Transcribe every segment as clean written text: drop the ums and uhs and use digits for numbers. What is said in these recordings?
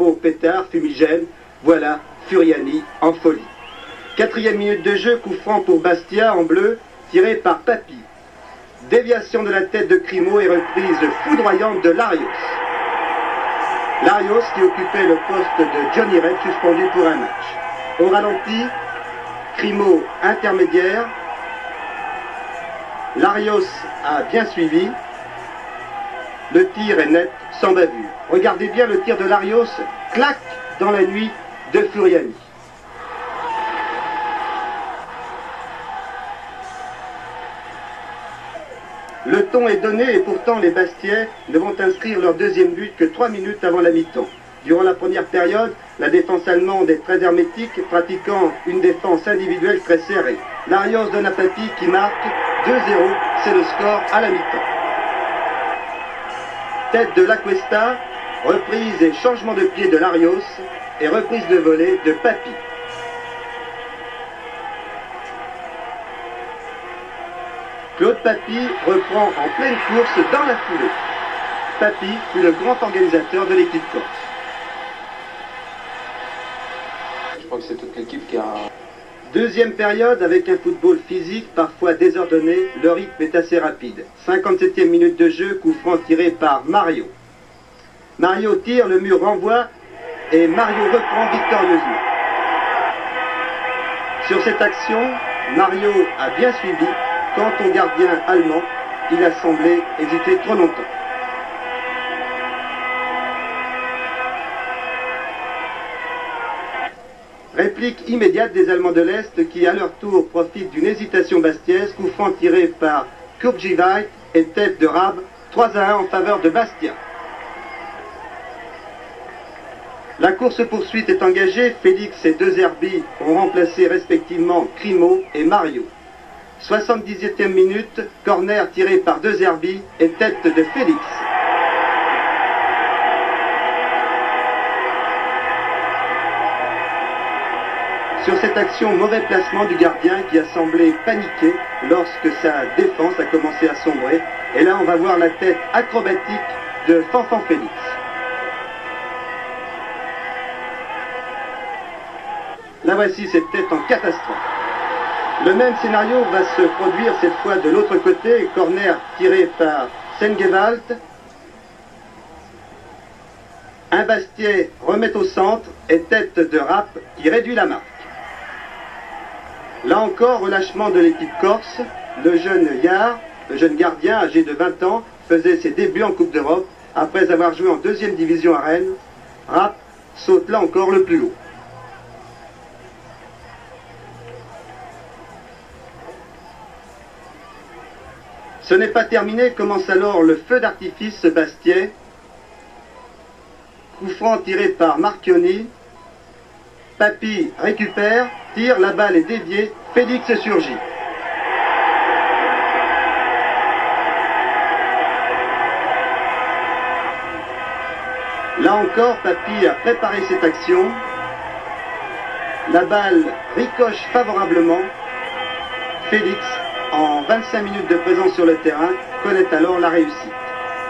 drapeau, pétard, fumigène. Voilà Furiani en folie. 4e minute de jeu, coup franc pour Bastia en bleu, tiré par Papy. Déviation de la tête de Crimo et reprise foudroyante de Larios. Larios qui occupait le poste de Johnny Red, suspendu pour un match. Au ralenti, Crimo intermédiaire. Larios a bien suivi. Le tir est net, sans bavure. Regardez bien le tir de Larios, claque dans la nuit de Furiani. Le ton est donné et pourtant les Bastiais ne vont inscrire leur deuxième but que 3 minutes avant la mi-temps. Durant la première période, la défense allemande est très hermétique, pratiquant une défense individuelle très serrée. Larios donne à Papy qui marque 2-0, c'est le score à la mi-temps. Tête de l'Acuesta, reprise et changement de pied de Larios et reprise de volée de Papy. Claude Papy reprend en pleine course dans la foulée. Papy fut le grand organisateur de l'équipe corse. Je crois que c'est toute l'équipe qui a... Deuxième période avec un football physique parfois désordonné, le rythme est assez rapide. 57e minute de jeu, coup franc tiré par Mario. Mario tire, le mur renvoie et Mario reprend victorieusement. Sur cette action, Mario a bien suivi. Quant au gardien allemand, il a semblé hésiter trop longtemps. Réplique immédiate des Allemands de l'Est qui, à leur tour, profitent d'une hésitation bastiaise, coup franc tiré par Kurgivait et tête de Rab, 3-1 en faveur de Bastia. La course-poursuite est engagée, Félix et De Zerbi ont remplacé respectivement Crimo et Mario. 77e minute, corner tiré par De Zerbi et tête de Félix. Sur cette action, mauvais placement du gardien qui a semblé paniquer lorsque sa défense a commencé à sombrer. Et là, on va voir la tête acrobatique de Fanfan Félix. Là voici cette tête en catastrophe. Le même scénario va se produire cette fois de l'autre côté, corner tiré par Sengewald. Un Bastiais remet au centre et tête de Rapp qui réduit la marque. Là encore, relâchement de l'équipe corse. Le jeune Yard, le jeune gardien âgé de 20 ans, faisait ses débuts en Coupe d'Europe. Après avoir joué en 2e division à Rennes, Rapp saute là encore le plus haut. Ce n'est pas terminé, commence alors le feu d'artifice Bastiais. Coup franc tiré par Marchioni. Papy récupère, tire, la balle est déviée, Félix surgit. Là encore, Papy a préparé cette action. La balle ricoche favorablement. Félix, en 25 minutes de présence sur le terrain, connaît alors la réussite.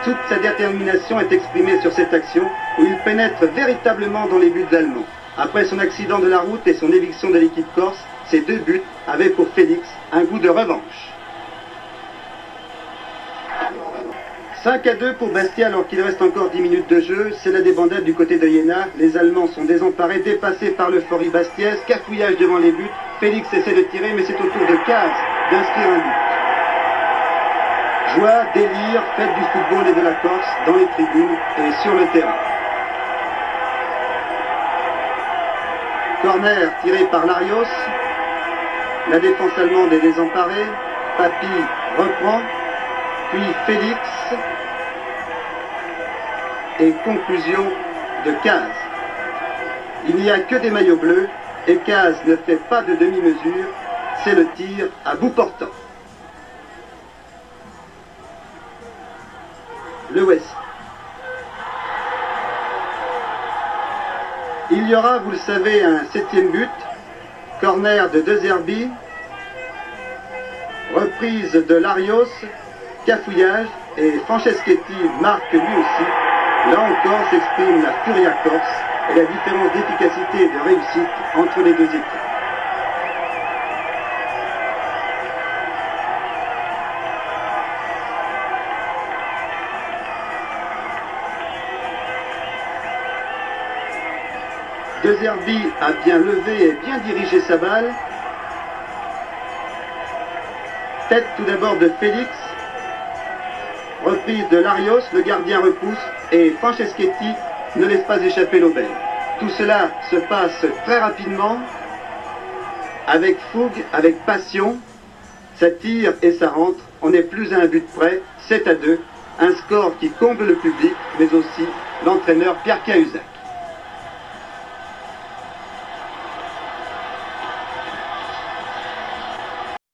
Toute sa détermination est exprimée sur cette action où il pénètre véritablement dans les buts allemands. Après son accident de la route et son éviction de l'équipe corse, ces 2 buts avaient pour Félix un goût de revanche. 5-2 pour Bastia alors qu'il reste encore 10 minutes de jeu. C'est la débandade du côté de Iéna. Les Allemands sont désemparés, dépassés par l'euphorie bastiaise. Cafouillage devant les buts. Félix essaie de tirer, mais c'est au tour de Caz d'inscrire un but. Joie, délire, fête du football et de la Corse dans les tribunes et sur le terrain. Corner tiré par Larios. La défense allemande est désemparée. Papy reprend. Puis Félix. Et conclusion de Caz. Il n'y a que des maillots bleus et Caz ne fait pas de demi-mesure. C'est le tir à bout portant. Le voici. Il y aura, vous le savez, un 7e but. Corner de De Zerbi. Reprise de Larios. Cafouillage. Et Franceschetti marque lui aussi. Là encore s'exprime la furia corse. et la différence d'efficacité et de réussite entre les deux équipes. De Zerbi a bien levé et bien dirigé sa balle. Tête tout d'abord de Félix. Reprise de Larios, le gardien repousse et Franceschetti ne laisse pas échapper l'aubaine. Tout cela se passe très rapidement, avec fougue, avec passion. Ça tire et ça rentre. On n'est plus à un but près, 7-2. Un score qui comble le public, mais aussi l'entraîneur Pierre Cahuzac.